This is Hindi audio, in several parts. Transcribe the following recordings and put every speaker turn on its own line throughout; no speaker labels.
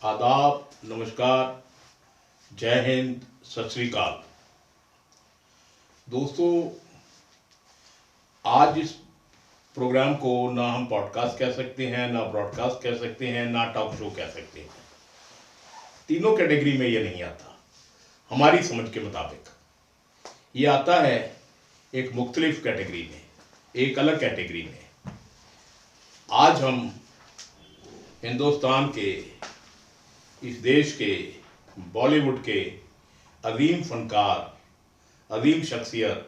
आदाब, नमस्कार, जय हिंद, सत श्री अकाल। दोस्तों, आज इस प्रोग्राम को ना हम पॉडकास्ट कह सकते हैं, ना ब्रॉडकास्ट कह सकते हैं, ना टॉक शो कह सकते हैं। तीनों कैटेगरी में ये नहीं आता। हमारी समझ के मुताबिक ये आता है एक मुख्तलिफ कैटेगरी में, एक अलग कैटेगरी में। आज हम हिंदुस्तान के, इस देश के, बॉलीवुड के अजीम फनकार, अजीम शख्सियत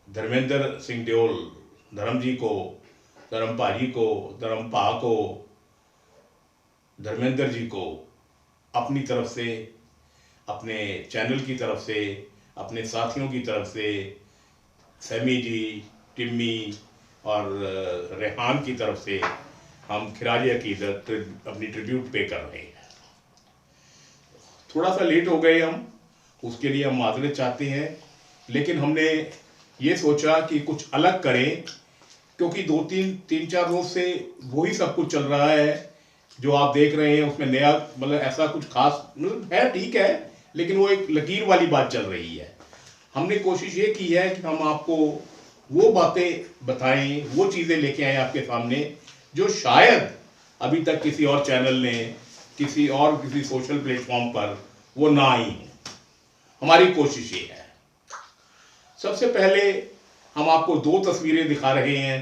धर्मेंद्र सिंह देओल, धर्म जी को, धर्म भाजी को, धर्म भा को, धर्मेंद्र जी को अपनी तरफ से, अपने चैनल की तरफ से, अपने साथियों की तरफ से, सैमी जी, टिम्मी और रेहान की तरफ से हम खिराज अकीदत अपनी ट्रिब्यूट पे कर रहे हैं। थोड़ा सा लेट हो गए हम, उसके लिए हम माजरत चाहते हैं, लेकिन हमने ये सोचा कि कुछ अलग करें, क्योंकि तीन चार रोज से वही सब कुछ चल रहा है जो आप देख रहे हैं। उसमें नया मतलब ऐसा कुछ खास मतलब है, ठीक है, लेकिन वो एक लकीर वाली बात चल रही है। हमने कोशिश ये की है कि हम आपको वो बातें बताएं, वो चीज़ें लेके आए आपके सामने जो शायद अभी तक किसी और चैनल ने, किसी सोशल प्लेटफॉर्म पर वो ना आई हो। हमारी कोशिश ये है। सबसे पहले हम आपको दो तस्वीरें दिखा रहे हैं।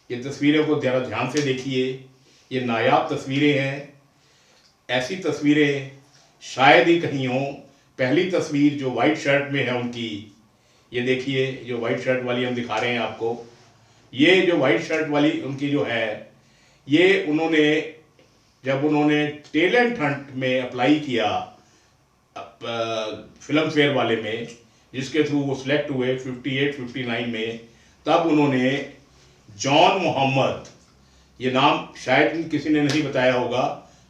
ये तस्वीरों को ज़रा ध्यान से देखिए। ये नायाब तस्वीरें हैं। ऐसी तस्वीरें शायद ही कहीं हों। पहली तस्वीर जो वाइट शर्ट में है उनकी, ये देखिए, जो वाइट शर्ट वाली हम दिखा रहे हैं आपको। ये जो वाइट शर्ट वाली उनकी जो है, ये जब उन्होंने टैलेंट हंट में अप्लाई किया फिल्म फेयर वाले में, जिसके थ्रू वो सिलेक्ट हुए 58-59 में, तब उन्होंने जॉन मोहम्मद, ये नाम शायद किसी ने नहीं बताया होगा,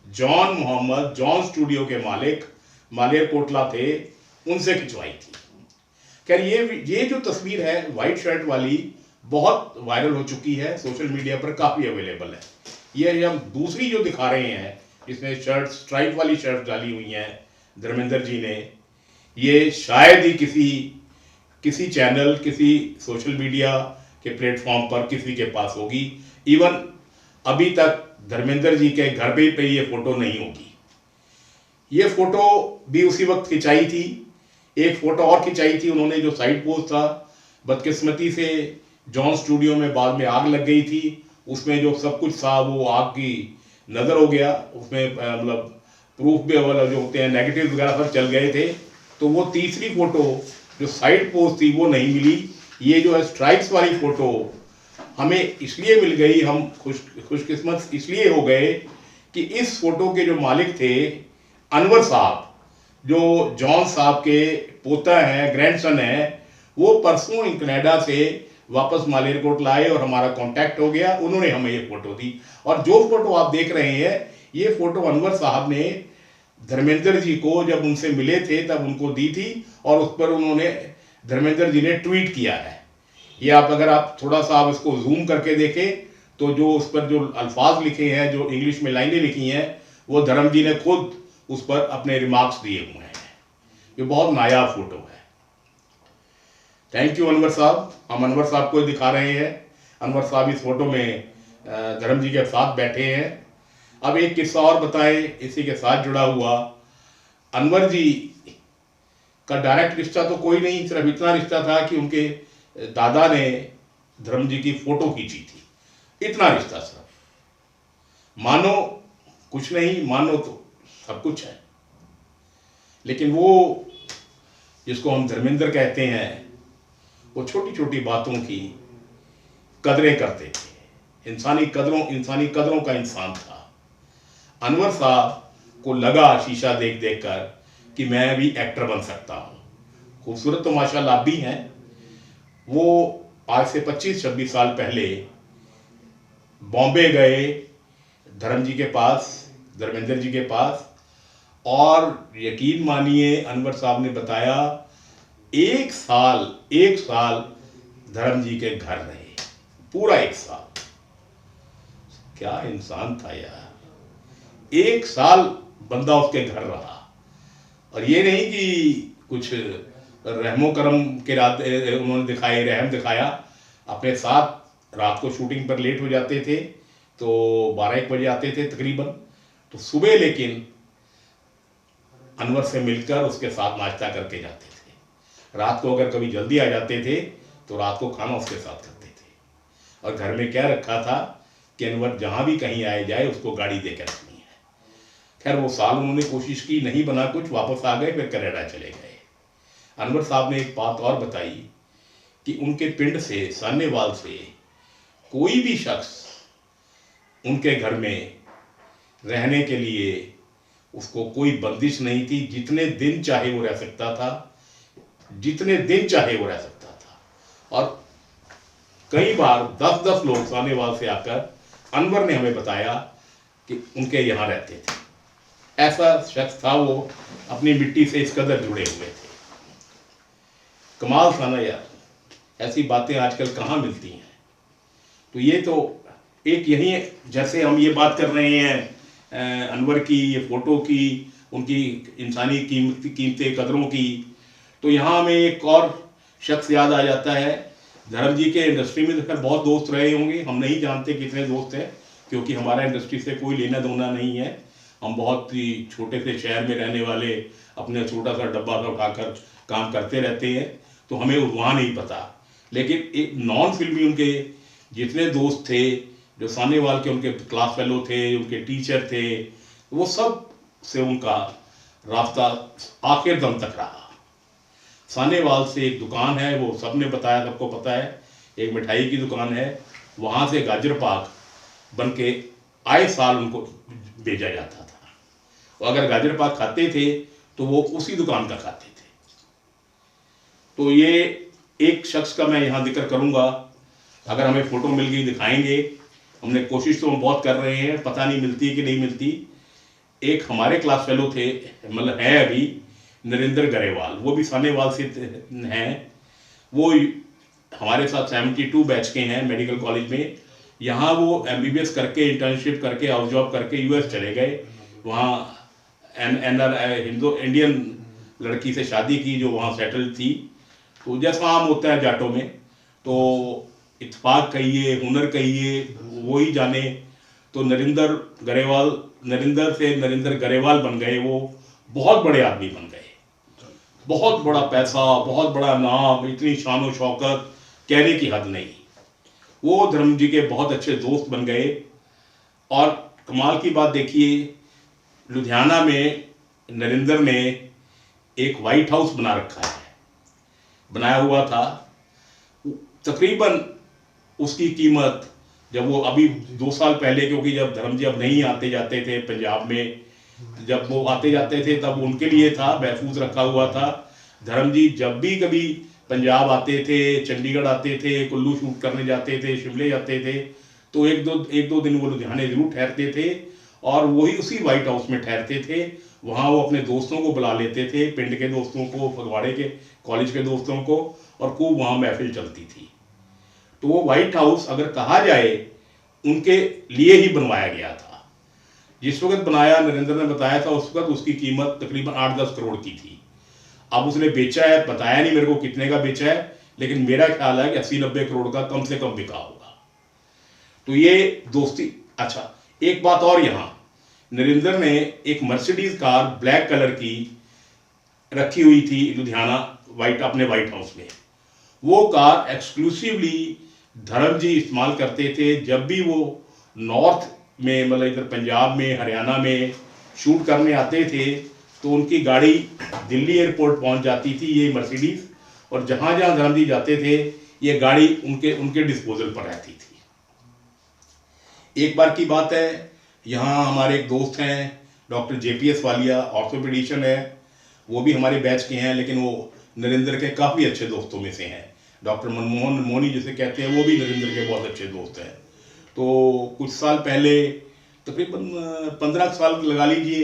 जॉन मोहम्मद, जॉन स्टूडियो के मालिक मालेरकोटला थे, उनसे खिंचवाई थी। खैर, ये जो तस्वीर है वाइट शर्ट वाली, बहुत वायरल हो चुकी है, सोशल मीडिया पर काफ़ी अवेलेबल है। ये हम दूसरी जो दिखा रहे हैं, इसमें शर्ट, स्ट्राइप वाली शर्ट डाली हुई हैं धर्मेंद्र जी ने, ये शायद ही किसी चैनल, किसी सोशल मीडिया के प्लेटफॉर्म पर किसी के पास होगी। इवन अभी तक धर्मेंद्र जी के घर पे ये फोटो नहीं होगी। ये फोटो भी उसी वक्त खिंचाई थी। एक फोटो और खिंचाई थी उन्होंने, जो साइड पोस्ट था। बदकिस्मती से जॉन स्टूडियो में बाद में आग लग गई थी। उसमें जो सब कुछ था वो आग की नज़र हो गया। उसमें मतलब प्रूफ भी मतलब जो होते हैं नेगेटिव वगैरह सब चल गए थे। तो वो तीसरी फोटो जो साइड पोस्ट थी वो नहीं मिली। ये जो है स्ट्राइप्स वाली फोटो हमें इसलिए मिल गई, हम खुशकिस्मत इसलिए हो गए कि इस फोटो के जो मालिक थे अनवर साहब, जो जॉन साहब के पोता हैं, ग्रैंडसन हैं, वो परसों कनाडा से वापस मालेरकोट लाए और हमारा कांटेक्ट हो गया। उन्होंने हमें ये फोटो दी। और जो फोटो आप देख रहे हैं, ये फोटो अनवर साहब ने धर्मेंद्र जी को जब उनसे मिले थे तब उनको दी थी, और उस पर उन्होंने, धर्मेंद्र जी ने ट्वीट किया है। ये अगर आप थोड़ा सा आप इसको जूम करके देखें तो जो उस पर जो अल्फाज लिखे हैं, जो इंग्लिश में लाइनें लिखी हैं, वो धर्म जी ने खुद उस पर अपने रिमार्क्स दिए हुए हैं। ये बहुत नायाब फोटो है। थैंक यू अनवर साहब। हम अनवर साहब को दिखा रहे हैं। अनवर साहब इस फोटो में धर्म जी के साथ बैठे हैं। अब एक किस्सा और बताएं इसी के साथ जुड़ा हुआ। अनवर जी का डायरेक्ट रिश्ता तो कोई नहीं, सिर्फ इतना रिश्ता था कि उनके दादा ने धर्म जी की फोटो खींची थी। इतना रिश्ता सिर्फ। मानो कुछ नहीं, मानो तो सब कुछ है। लेकिन वो जिसको हम धर्मेंद्र कहते हैं, वो छोटी छोटी बातों की कदरें करते थे। इंसानी कदरों का इंसान था। अनवर साहब को लगा शीशा देख देख कर कि मैं भी एक्टर बन सकता हूँ। खूबसूरत तो माशाल्लाह भी हैं। वो आज से 25-26 साल पहले बॉम्बे गए धर्म जी के पास, धर्मेंद्र जी के पास, और यकीन मानिए अनवर साहब ने बताया, एक साल धर्म जी के घर रहे, पूरा 1 साल। क्या इंसान था यार। 1 साल बंदा उसके घर रहा, और ये नहीं कि कुछ रहमो करम के रात उन्होंने दिखाए, रहम दिखाया। अपने साथ रात को शूटिंग पर लेट हो जाते थे तो 12-1 बजे आते थे तकरीबन, तो सुबह लेकिन अनवर से मिलकर उसके साथ नाश्ता करके जाते थे। रात को अगर कभी जल्दी आ जाते थे तो रात को खाना उसके साथ करते थे। और घर में क्या रखा था कि अनवर जहाँ भी कहीं आए जाए उसको गाड़ी देकर रखनी है। खैर वो साल उन्होंने कोशिश की, नहीं बना कुछ, वापस आ गए, फिर कनाडा चले गए। अनवर साहब ने एक बात और बताई कि उनके पिंड से, सान्यवाल से कोई भी शख्स उनके घर में रहने के लिए उसको कोई बंदिश नहीं थी। जितने दिन चाहे वो रह सकता था, जितने दिन चाहे वो रह सकता था। और कई बार 10-10 लोग सान्यवाल से आकर, अनवर ने हमें बताया कि उनके यहाँ रहते थे। ऐसा शख्स था वो, अपनी मिट्टी से इस कदर जुड़े हुए थे। कमाल था ना यार, ऐसी बातें आजकल कहाँ मिलती हैं। तो ये तो एक यही है, जैसे हम ये बात कर रहे हैं अनवर की, ये फ़ोटो की, उनकी इंसानी कीमतें, कदरों की, तो यहाँ हमें एक और शख्स याद आ जाता है। धर्म जी के इंडस्ट्री में तो खैर बहुत दोस्त रहे होंगे, हम नहीं जानते कितने दोस्त हैं, क्योंकि हमारा इंडस्ट्री से कोई लेना देना नहीं है। हम बहुत ही छोटे से शहर में रहने वाले, अपने छोटा सा डब्बा सा उठाकर काम करते रहते हैं, तो हमें वहाँ नहीं पता। लेकिन एक नॉन फिल्मी उनके जितने दोस्त थे, जो सान्यवाल के उनके क्लास फेलो थे, उनके टीचर थे, वो सब से उनका रास्ता आखिर दम तक रहा। सान्यवाल से एक दुकान है, वो सबने बताया, सबको पता है, एक मिठाई की दुकान है, वहाँ से गाजर पाक बन के आए साल उनको भेजा जाता था। और अगर गाजर पाक खाते थे तो वो उसी दुकान का खाते थे। तो ये एक शख्स का मैं यहाँ जिक्र करूँगा, अगर हमें फ़ोटो मिल गई दिखाएंगे। हमने कोशिश तो हम बहुत कर रहे हैं, पता नहीं मिलती कि नहीं मिलती। एक हमारे क्लास फेलो थे, मतलब है अभी, नरेंद्र गरेवाल, वो भी सान्यवाल से हैं। वो हमारे साथ 72 बैच के हैं मेडिकल कॉलेज में। यहाँ वो MBBS करके, इंटर्नशिप करके, हाउस जॉब करके US चले गए। वहाँ हिंदू इंडियन लड़की से शादी की जो वहाँ सेटल थी। तो जैसा आम होता है जाटों में, तो इत्तेफाक कहिए, हुनर कहिए, वो ही जाने, तो नरेंद्र गरेवाल बन गए। वो बहुत बड़े आदमी बन गए, बहुत बड़ा पैसा, बहुत बड़ा नाम, इतनी शान शौकत, कहने की हद नहीं। वो धर्म जी के बहुत अच्छे दोस्त बन गए। और कमाल की बात देखिए, लुधियाना में नरेंद्र ने एक वाइट हाउस बना रखा है, बनाया हुआ था। तकरीबन उसकी कीमत, जब वो अभी 2 साल पहले, क्योंकि जब धर्म जी अब नहीं आते जाते थे पंजाब में, जब वो आते जाते थे तब उनके लिए था, महफूज रखा हुआ था। धर्म जी जब भी कभी पंजाब आते थे, चंडीगढ़ आते थे, कुल्लू शूट करने जाते थे, शिमले जाते थे, तो एक दो दिन वो लुधियाने जरूर ठहरते थे, और वही उसी वाइट हाउस में ठहरते थे। वहाँ वो अपने दोस्तों को बुला लेते थे, पिंड के दोस्तों को, फगवाड़े के, कॉलेज के दोस्तों को, और खूब वहाँ महफिल चलती थी। तो वो वाइट हाउस अगर कहा जाए उनके लिए ही बनवाया गया था। जिस वक्त बनाया, नरेंद्र ने बताया था, उस वक्त उसकी कीमत तकरीबन 8-10 करोड़ की थी। अब उसने बेचा है, बताया नहीं मेरे को कितने का बेचा है, लेकिन मेरा ख्याल है कि 80-90 करोड़ का कम से कम बिका होगा। तो ये दोस्ती। अच्छा, एक बात और, यहाँ नरेंद्र ने एक मर्सिडीज कार ब्लैक कलर की रखी हुई थी लुधियाना अपने वाइट हाउस में। वो कार एक्सक्लूसिवली धर्म जी इस्तेमाल करते थे। जब भी वो नॉर्थ में, मतलब इधर पंजाब में, हरियाणा में शूट करने आते थे, तो उनकी गाड़ी दिल्ली एयरपोर्ट पहुंच जाती थी, ये मर्सिडीज, और जहाँ जहाँ धर्म जी जाते थे ये गाड़ी उनके डिस्पोजल पर रहती थी। एक बार की बात है, यहाँ हमारे एक दोस्त हैं डॉक्टर JPS वालिया, ऑर्थोपेडिशियन है, वो भी हमारे बैच के हैं, लेकिन वो नरेंद्र के काफ़ी अच्छे दोस्तों में से हैं। डॉक्टर मनमोहन मोनी जिसे कहते हैं, वो भी नरेंद्र के बहुत अच्छे दोस्त हैं। तो कुछ साल पहले, तकरीबन 15 साल लगा लीजिए,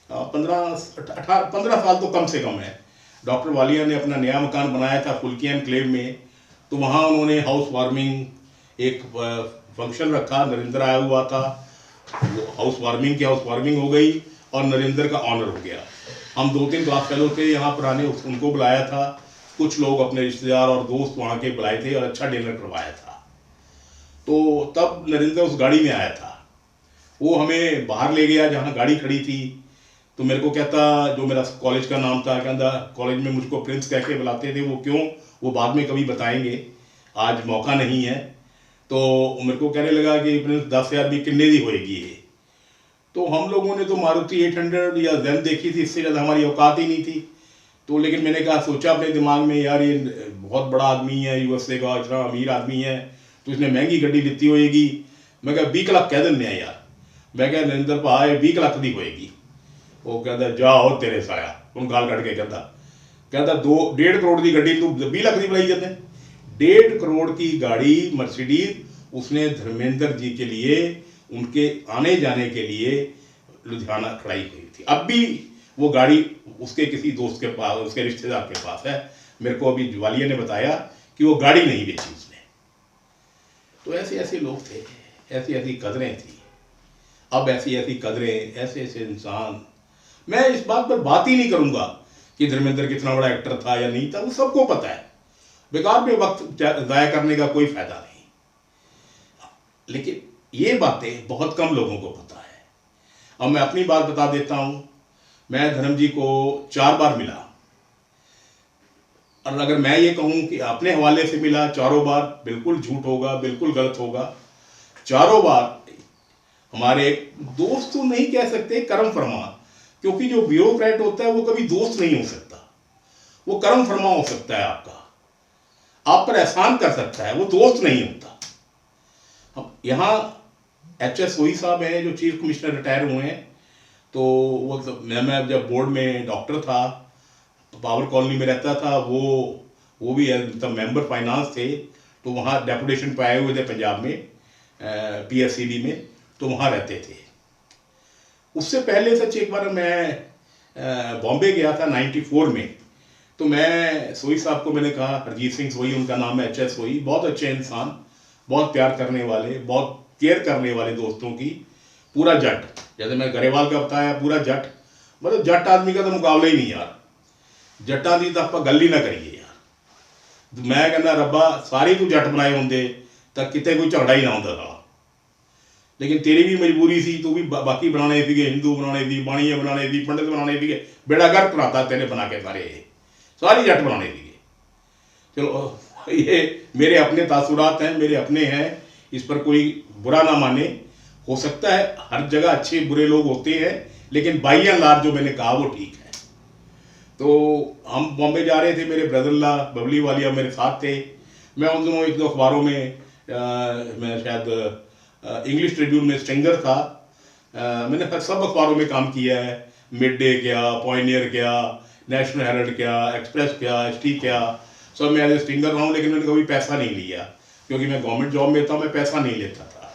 15 साल तो कम से कम है, डॉक्टर वालिया ने अपना नया मकान बनाया था फुल्की एनक्लेव में। तो वहाँ उन्होंने हाउस वार्मिंग एक फंक्शन रखा, नरेंद्र आया हुआ था, वो हाउस वार्मिंग हो गई और नरेंद्र का ऑनर हो गया। हम 2-3 क्लास फेलो थे यहाँ पुराने, उनको बुलाया था, कुछ लोग अपने रिश्तेदार और दोस्त वहाँ के बुलाए थे और अच्छा डिनर करवाया था। तो तब नरेंद्र उस गाड़ी में आया था, वो हमें बाहर ले गया जहाँ गाड़ी खड़ी थी। तो मेरे को कहता, जो मेरा कॉलेज का नाम था, कहता कॉलेज में मुझको प्रिंस कह के बुलाते थे, वो क्यों, वो बाद में कभी बताएंगे, आज मौका नहीं है। तो मेरे को कहने लगा कि प्रिंस 10,000 भी किन्ने दी होएगी ये। तो हम लोगों ने तो मारुति 800 या जैन देखी थी, इससे ज़्यादा हमारी औकात ही नहीं थी। तो लेकिन मैंने कहा, सोचा अपने दिमाग में, यार ये बहुत बड़ा आदमी है, यूएसए का इतना अमीर आदमी है, तो इसने महंगी गड्डी लीती होएगी। मैं क्या 20 लाख कह दें यार। मैं क्या नरेंद्र भा 20 लाख दी होएगी। वो कहता जाओ तेरे साया, उन गाल कट के कहता 2.5 करोड़ की गड्डी तू 20 लाख की बनाई जाते। 1.5 करोड़ की गाड़ी मर्सिडीज उसने धर्मेंद्र जी के लिए, उनके आने जाने के लिए लुधियाना खड़ाई हुई थी। अब भी वो गाड़ी उसके किसी दोस्त के पास, उसके रिश्तेदार के पास है। मेरे को अभी जवालिया ने बताया कि वो गाड़ी नहीं बेची उसने। तो ऐसे ऐसे लोग थे, ऐसी ऐसी कदरें थी। अब ऐसी ऐसी कदरें, ऐसे ऐसे इंसान। मैं इस बात पर बात ही नहीं करूंगा कि धर्मेंद्र कितना बड़ा एक्टर था या नहीं था, वो सबको पता है। बेकार में वक्त ज़ाया करने का कोई फायदा नहीं। लेकिन ये बातें बहुत कम लोगों को पता है। अब मैं अपनी बात बता देता हूं। मैं धर्म जी को 4 बार मिला, और अगर मैं ये कहूं कि अपने हवाले से मिला 4 बार, बिल्कुल झूठ होगा, बिल्कुल गलत होगा। 4 बार हमारे दोस्त तो नहीं कह सकते, कर्म फरमा, क्योंकि जो ब्यूरोक्रेट होता है वो कभी दोस्त नहीं हो सकता, वो कर्म फरमा हो सकता है आपका, आप पर एहसान कर सकता है, वो दोस्त नहीं होता। यहाँ HS सोई साहब हैं जो चीफ कमिश्नर रिटायर हुए हैं। तो वो मैं जब बोर्ड में डॉक्टर था, पावर कॉलोनी में रहता था, वो भी मेंबर फाइनेंस थे। तो वहाँ डेपुटेशन पे आए हुए थे पंजाब में, PSCB में, तो वहाँ रहते थे। उससे पहले सच एक बार मैं बॉम्बे गया था 94 में। तो मैं सोई साहब को मैंने कहा, हरजीत सिंह सोई उनका नाम है, HS सोई, बहुत अच्छे इंसान, बहुत प्यार करने वाले, बहुत केयर करने वाले दोस्तों की, पूरा जट, जैसे मैं गरेवाल का बताया, पूरा जट, मतलब जट आदमी का तो मुकाबला ही नहीं यार। जट्टा की तो आप गल ही ना करिए यार। मैं कहना रब्बा सारे तू जट बनाए होंगे तो कितने कोई झगड़ा ही ना होता था। लेकिन तेरी भी मजबूरी सी, तू भी बाकी बनाने थे, हिंदू बनाने थी, बाणिया बनाने थी, पंडित बनाने थे, बेड़ा गर्क कराता तेरे बना के, सारी जट बनाने थे। चलो ये मेरे अपने तासुरात हैं, मेरे अपने हैं, इस पर कोई बुरा ना माने। हो सकता है हर जगह अच्छे बुरे लोग होते हैं, लेकिन बाई एंड लार्ज जो मैंने कहा वो ठीक है। तो हम बॉम्बे जा रहे थे, मेरे ब्रदर ला बबली वालिया मेरे साथ थे। मैं उन दिनों 1-2 अखबारों में मैं शायद इंग्लिश ट्रिब्यून में स्टिंगर था। मैंने सब अखबारों में काम किया है, मिड डे क्या, पॉइनियर क्या, नेशनल हेरल्ड क्या, एक्सप्रेस क्या, ST क्या, सब मैं एज ए स्टिंगर रहा हूँ। लेकिन मैंने कभी पैसा नहीं लिया, क्योंकि मैं गवर्नमेंट जॉब में था, मैं पैसा नहीं लेता था।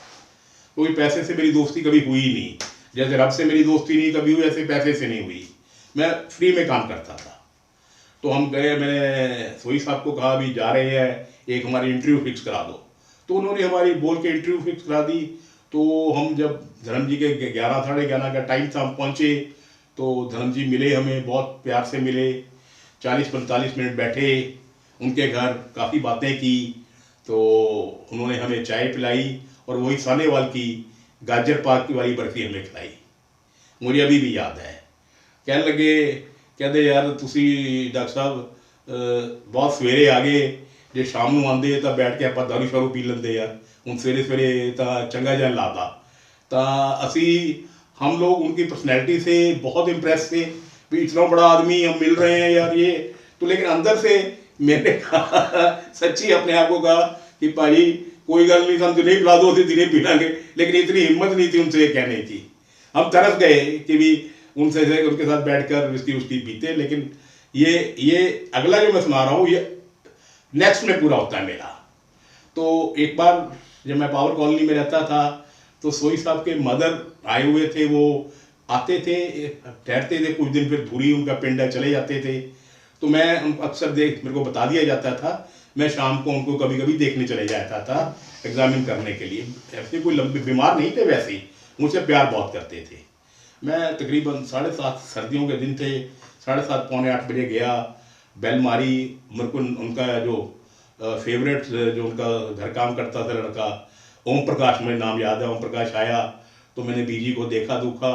क्योंकि पैसे से मेरी दोस्ती कभी हुई ही नहीं, जैसे रब से मेरी दोस्ती नहीं कभी हुई, ऐसे पैसे से नहीं हुई। मैं फ्री में काम करता था। तो हम गए, मैंने सोई साहब को कहा भी जा रहे हैं, एक हमारी इंटरव्यू फिक्स करा दो। तो उन्होंने हमारी बोल के इंटरव्यू फिक्स करा दी। तो हम जब धर्म जी के 11 साढ़े 11 का टाइम था, हम पहुँचे। तो धर्म जी मिले हमें, बहुत प्यार से मिले, 40-45 मिनट बैठे उनके घर, काफ़ी बातें की। तो उन्होंने हमें चाय पिलाई और वही सानेवाल की गाजर पाक की वाली बर्फ़ी हमें खिलाई, मुझे अभी भी याद है। कहने लगे, कहते यार तुसी डॉक्टर साहब बहुत सवेरे आ गए, जे शाम ਨੂੰ आते तो बैठ के ਆਪਾਂ दारू शारू पी लेंगे यार, ਹੁਣ सवेरे सवेरे तो चंगा जिहा लाता। तो असी हम लोग उनकी पर्सनैलिटी से बहुत इम्प्रेस थे भी इतना बड़ा आदमी हम मिल रहे हैं यार ये। तो लेकिन अंदर से मैंने कहा, सच्ची अपने आप को कहा कि भाई कोई गल नहीं, हम दिने पिला दो, अभी दिने पी लेंगे। लेकिन इतनी हिम्मत नहीं थी उनसे ये कहने की। हम तरस गए कि भी उनसे उनके साथ बैठकर विस्की उसकी पीते। लेकिन ये अगला जो मैं सुना रहा हूँ, ये नेक्स्ट में पूरा होता है मेरा। तो एक बार जब मैं पावर कॉलोनी में रहता था, तो सोई साहब के मदर आए हुए थे। वो आते थे, ठहरते थे कुछ दिन, फिर धुरी उनका पिंड है, चले जाते थे। तो मैं अक्सर मेरे को बता दिया जाता था, मैं शाम को उनको कभी कभी देखने चले जाता था एग्जामिन करने के लिए। ऐसे कोई लंबे बीमार नहीं थे वैसे ही, मुझसे प्यार बहुत करते थे। मैं तकरीबन 7:30 सर्दियों के दिन थे, 7:30 पौने 8 बजे गया, बेल मारी। मेरे को उनका जो फेवरेट जो उनका घर काम करता था लड़का ओम प्रकाश, मेरे नाम याद है, ओम प्रकाश आया। तो मैंने बीजी को देखा दुखा,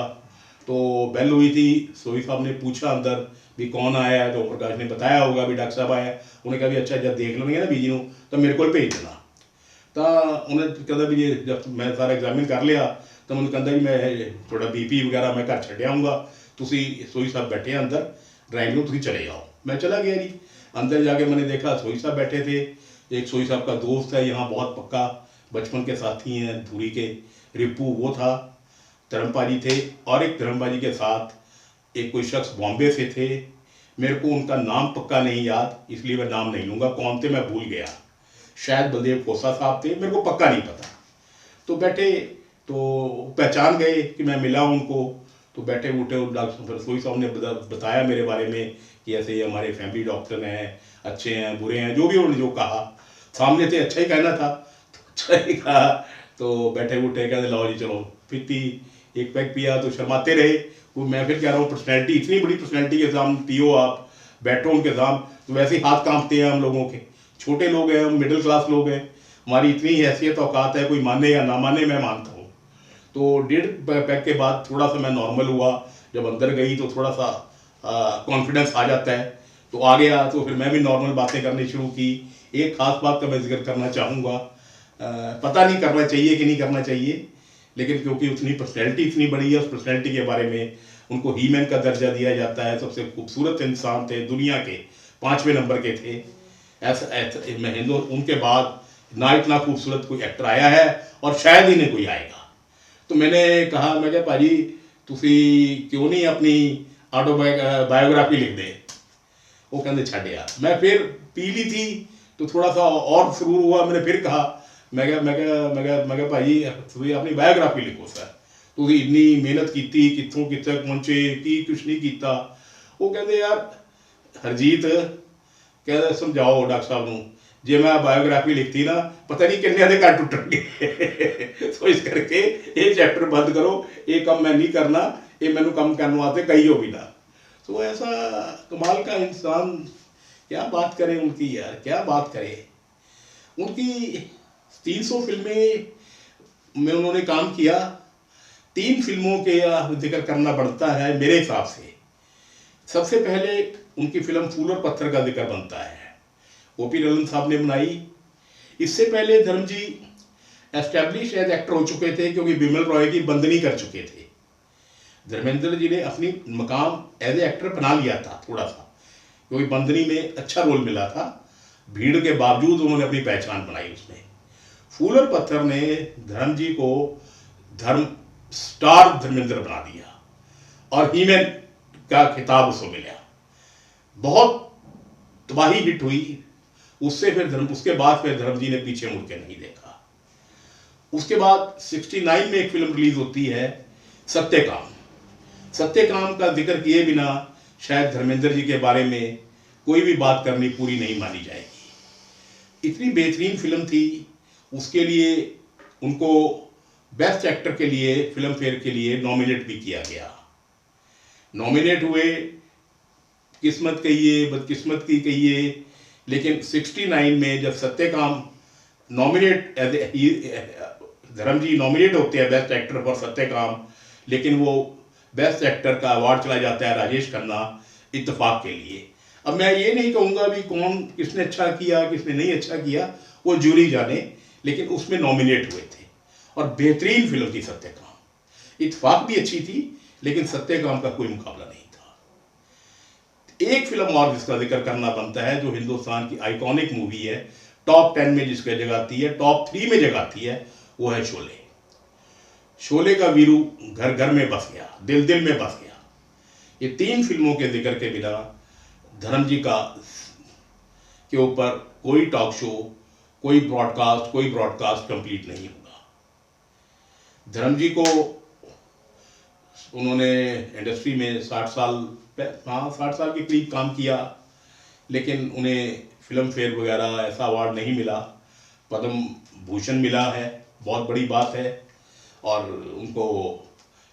तो बेल हुई थी, सोई साहब ने पूछा अंदर भी कौन आया है, तो ओम प्रकाश ने बताया होगा भी डॉक्टर साहब आया। उन्हें कहा भी अच्छा जब देख लेंगे ना बीजी ਨੂੰ तो मेरे को भेज देना। ਤਾਂ ਉਹਨੇ ਕਹਿੰਦਾ ਵੀ ਜੇ ਜਦ ਮੈਂ ਸਾਰਾ ਐਗਜ਼ਾਮਿਨ ਕਰ ਲਿਆ ਤਾਂ ਮੈਨੂੰ ਕਹਿੰਦਾ ਵੀ ਮੈਂ ਥੋੜਾ ਬੀਪੀ ਵਗੈरह मैं घर ਛੱਡ ਆਊਂਗਾ, ਤੁਸੀਂ सोई साहब बैठे हैं अंदर ड्राइंग रूम, तुम चले जाओ। मैं चला गया जी। अंदर जाके मैंने देखा सोई साहब बैठे थे। एक सोई साहब का दोस्त है यहाँ बहुत पक्का, बचपन के साथी हैं धूरी के, रिपू वो था, धर्मपा जी थे, और एक धर्मपा जी के साथ एक कोई शख्स बॉम्बे से थे। मेरे को उनका नाम पक्का नहीं याद, इसलिए मैं नाम नहीं लूँगा, कौन थे मैं भूल गया, शायद बलदेव खोसा साहब थे, मेरे को पक्का नहीं पता। तो बैठे तो पहचान गए कि मैं मिला उनको, तो बैठे उठे डॉक्टर सोई साहब ने बताया मेरे बारे में कि ऐसे ये हमारे फैमिली डॉक्टर हैं, अच्छे हैं बुरे हैं, जो भी उन्होंने जो कहा, सामने थे अच्छा ही कहना था, तो अच्छा ही कहा। तो बैठे उठे कहते लाओ जी चलो, पीती एक पैक पिया तो शर्माते रहे। वो मैं फिर कह रहा हूँ पर्सनैलिटी, इतनी बड़ी पर्सनैलिटी के सामने पियो आप, बैठो उनके सामने, तो वैसे ही हाथ कांपते हैं हम लोगों के। छोटे लोग हैं, हम मिडिल क्लास लोग हैं, हमारी इतनी हैसियत औकात है, कोई माने या ना माने मैं मानता हूँ। तो 1.5 पैक के बाद थोड़ा सा मैं नॉर्मल हुआ, जब अंदर गई तो थोड़ा सा कॉन्फिडेंस आ जाता है, तो आ गया, तो फिर मैं भी नॉर्मल बातें करनी शुरू की। एक ख़ास बात का मैं जिक्र करना चाहूँगा, पता नहीं करना चाहिए कि नहीं करना चाहिए, लेकिन क्योंकि उसकी पर्सनैलिटी इतनी बड़ी है, उस पर्सनैलिटी के बारे में उनको हीमैन का दर्जा दिया जाता है, सबसे खूबसूरत इंसान थे दुनिया के, 5वें नंबर के थे। ऐसा मैं हिंदू, उनके बाद ना इतना खूबसूरत कोई एक्टर आया है और शायद ही नहीं कोई आएगा। तो मैंने कहा, मैं क्या भाजी तुसी क्यों नहीं अपनी ऑटोबायोग्राफी लिख दे। वो कहते छड़ यार। मैं फिर पी ली थी तो थोड़ा सा और सुरूर हुआ, मैंने फिर कहा, मैं क्या भाजी तुसी अपनी बायोग्राफी लिखो सर, तुसी इन्नी मेहनत की कितों कितने पहुंचे की कुछ नहीं किया। वो कहते यार हरजीत कहते समझाओ डॉक्टर साहब ਨੂੰ, जे मैं बायोग्राफी लिखती ना पता नहीं किन्ने दे घर टुटणगे। तो इस करके ये चैप्टर बंद करो, ये काम मैं नहीं करना, ये मैंने काम करने वास्ते कही हो भी ना। तो ऐसा कमाल का इंसान, क्या बात करें उनकी यार, क्या बात करें उनकी। 300 फिल्में में उन्होंने काम किया। 3 फिल्मों के जिक्र करना पड़ता है मेरे हिसाब से। सबसे पहले उनकी फिल्म फूल और पत्थर का जिक्र बनता है, ओपी ललन साहब ने बनाई। इससे पहले धर्म जी एस्टैब्लिश एज एक्टर हो चुके थे, क्योंकि बिमल रॉय की बंदनी कर चुके थे। धर्मेंद्र जी ने अपनी मकाम एज ए एक्टर बना लिया था थोड़ा सा, क्योंकि बंदनी में अच्छा रोल मिला था, भीड़ के बावजूद उन्होंने अपनी पहचान बनाई उसमें। फूल और पत्थर ने धर्म जी को धर्म स्टार धर्मेंद्र बना दिया और हीमैन का खिताब उसको मिला। बहुत तबाही हिट हुई उससे। फिर उसके बाद फिर धर्म जी ने पीछे मुड़ के नहीं देखा। उसके बाद 69 में एक फिल्म रिलीज होती है सत्यकाम। सत्यकाम का जिक्र किए बिना शायद धर्मेंद्र जी के बारे में कोई भी बात करनी पूरी नहीं मानी जाएगी। इतनी बेहतरीन फिल्म थी, उसके लिए उनको बेस्ट एक्टर के लिए फिल्म फेयर के लिए नॉमिनेट भी किया गया। नॉमिनेट हुए, किस्मत कहिए बदकिस्मत की कहिए, लेकिन 69 में जब सत्यकाम नॉमिनेट, धर्म जी नॉमिनेट होते हैं बेस्ट एक्टर फॉर सत्यकाम, लेकिन वो बेस्ट एक्टर का अवार्ड चला जाता है राजेश खन्ना इत्तेफाक के लिए। अब मैं ये नहीं कहूँगा भी कौन किसने अच्छा किया किसने नहीं अच्छा किया, वो जूरी जाने, लेकिन उसमें नॉमिनेट हुए थे और बेहतरीन फिल्म थी सत्यकाम। इत्तेफाक भी अच्छी थी, लेकिन सत्यकाम का कोई मुकाबला नहीं था। एक फिल्म और जिसका जिक्र करना बनता है, जो हिंदुस्तान की आइकॉनिक मूवी है, टॉप 10 में जिसकी जगह आती है, टॉप 3 में जगह आती है, वो है शोले। शोले का वीरू घर घर में बस गया, दिल दिल में बस गया। ये 3 फिल्मों के जिक्र के बिना धर्म जी का के ऊपर कोई टॉक शो, कोई ब्रॉडकास्ट कंप्लीट नहीं होगा। धर्म जी को उन्होंने इंडस्ट्री में 60 साल के करीब काम किया, लेकिन उन्हें फिल्म फेयर वगैरह ऐसा अवार्ड नहीं मिला। पद्म भूषण मिला है, बहुत बड़ी बात है। और उनको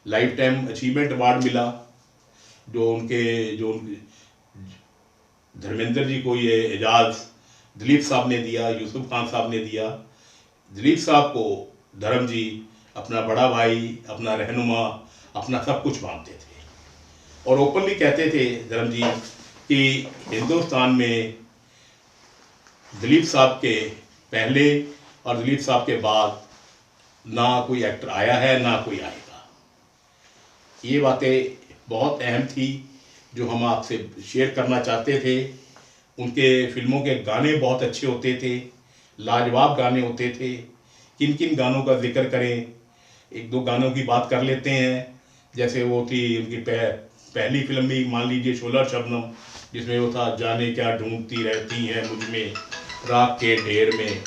लाइफ टाइम अचीवमेंट अवार्ड मिला। जो धर्मेंद्र जी को ये एजाज़ दिलीप साहब ने दिया, यूसुफ खान साहब ने दिया। दिलीप साहब को धर्म जी अपना बड़ा भाई, अपना रहनुमा, अपना सब कुछ मानते थे और ओपनली कहते थे धर्म जी कि हिंदुस्तान में दिलीप साहब के पहले और दिलीप साहब के बाद ना कोई एक्टर आया है ना कोई आएगा। ये बातें बहुत अहम थी जो हम आपसे शेयर करना चाहते थे। उनके फिल्मों के गाने बहुत अच्छे होते थे, लाजवाब गाने होते थे। किन किन गानों का जिक्र करें, एक दो गानों की बात कर लेते हैं। जैसे वो थी उनकी पहली फिल्म भी मान लीजिए शोला शबनम, जिसमें वो था जाने क्या ढूंढती रहती है मुझ में राख के ढेर में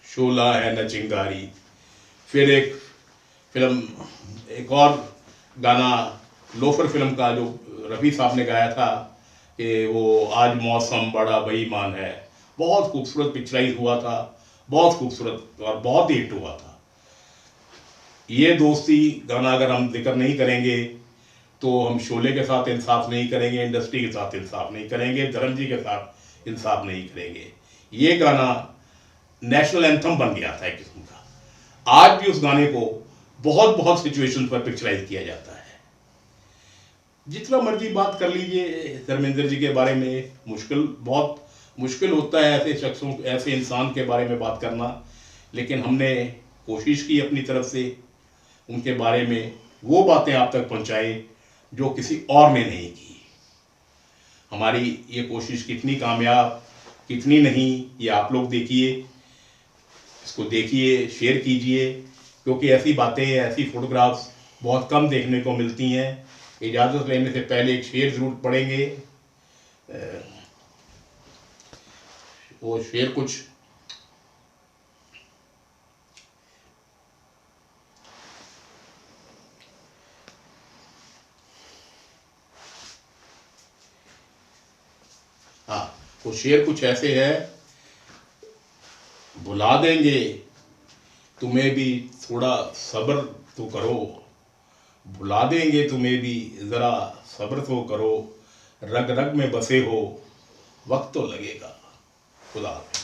शोला है न चिंगारी। फिर एक फिल्म, एक और गाना लोफर फिल्म का जो रफ़ी साहब ने गाया था कि वो आज मौसम बड़ा बेईमान है, बहुत खूबसूरत पिक्चराइज हुआ था, बहुत खूबसूरत और बहुत हिट हुआ था। ये दोस्ती गाना अगर हम जिक्र नहीं करेंगे तो हम शोले के साथ इंसाफ नहीं करेंगे, इंडस्ट्री के साथ इंसाफ नहीं करेंगे, धर्म जी के साथ इंसाफ नहीं करेंगे। ये गाना नेशनल एंथम बन गया था एक किस्म का। आज भी उस गाने को बहुत बहुत सिचुएशन पर पिक्चराइज किया जाता है। जितना मर्जी बात कर लीजिए धर्मेंद्र जी के बारे में, बहुत मुश्किल होता है ऐसे शख्सों, ऐसे इंसान के बारे में बात करना। लेकिन हमने कोशिश की अपनी तरफ से उनके बारे में वो बातें आप तक पहुंचाएं जो किसी और ने नहीं की। हमारी ये कोशिश कितनी कामयाब कितनी नहीं, ये आप लोग देखिए, इसको देखिए, शेयर कीजिए, क्योंकि ऐसी बातें, ऐसी फोटोग्राफ्स बहुत कम देखने को मिलती हैं। इजाज़त लेने से पहले एक शेर ज़रूर पढ़ेंगे। वो शेर कुछ वो शेर कुछ ऐसे है, भुला देंगे तुम्हें भी थोड़ा सब्र तो करो, भुला देंगे तुम्हें भी ज़रा सब्र तो करो, रग रग में बसे हो वक्त तो लगेगा। खुदा हाफ़िज़।